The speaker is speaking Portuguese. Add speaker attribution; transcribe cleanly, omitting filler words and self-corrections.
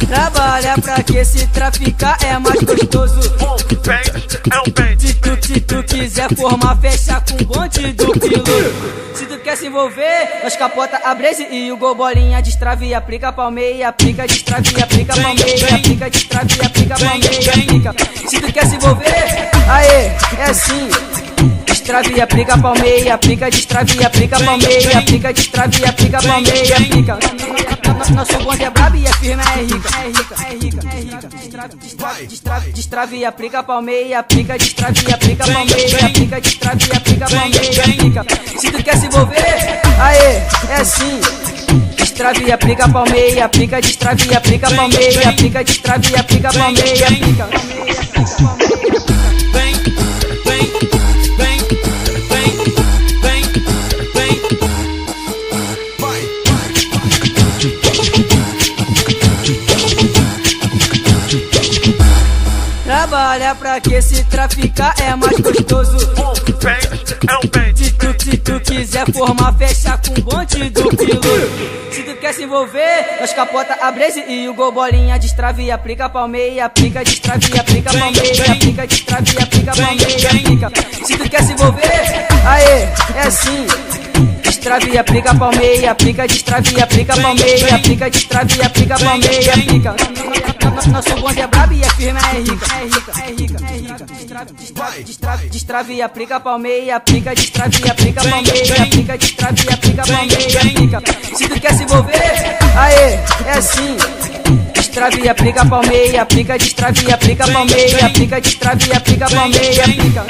Speaker 1: Trabalha pra que se traficar é mais gostoso. Se tu quiser formar, fecha com bonde do piloto. Se tu quer se envolver, nós capota a Blaze e o Gol Bolinha destrave e aplica palmeia, aplica, destrave e aplica palmeia, aplica, destrave e aplica palmeia, aplica. Se tu quer se envolver, aê, é assim. Destrave e aplica palmeia, aplica, destrave e aplica palmeia, aplica, destrave e aplica palmeia, aplica. Nosso bonde é brabo e a firma é rica, é rica, é rica, é rica. Destrave e aplica palmeia, aplica, destrave e aplica palmeia, aplica, destrave e aplica palmeia, aplica. Se tu quer se envolver, aê, é assim. Destrave e aplica palmeia, aplica, destrave e aplica palmeia, aplica, destrave e aplica palmeia, aplica. Trabalha pra que se traficar é mais gostoso. Se tu quiser formar, fecha com bonde do piloto. Se tu quer se envolver, nós capota a Blaze e o Gol Bolinha destrave e aplica palmeia, aplica, destrave e aplica palmeia, aplica, destrave e aplica palmeia, aplica. Se tu quer se envolver, aê, é assim. Destrave e aplica palmeia, aplica, destrave e aplica palmeia, aplica, destrave e aplica palmeia, aplica. Nosso bonde é brabo e a firma é rica, é rica, é rica, é rica. Destrave e aplica palmeia, aplica, destrave e aplica palmeia, aplica, destrave e aplica palmeia, aplica. Se tu quer se envolver, aê, é assim. Destrave e aplica palmeia, aplica, destrave e aplica palmeia, aplica, destrave e aplica palmeia, aplica.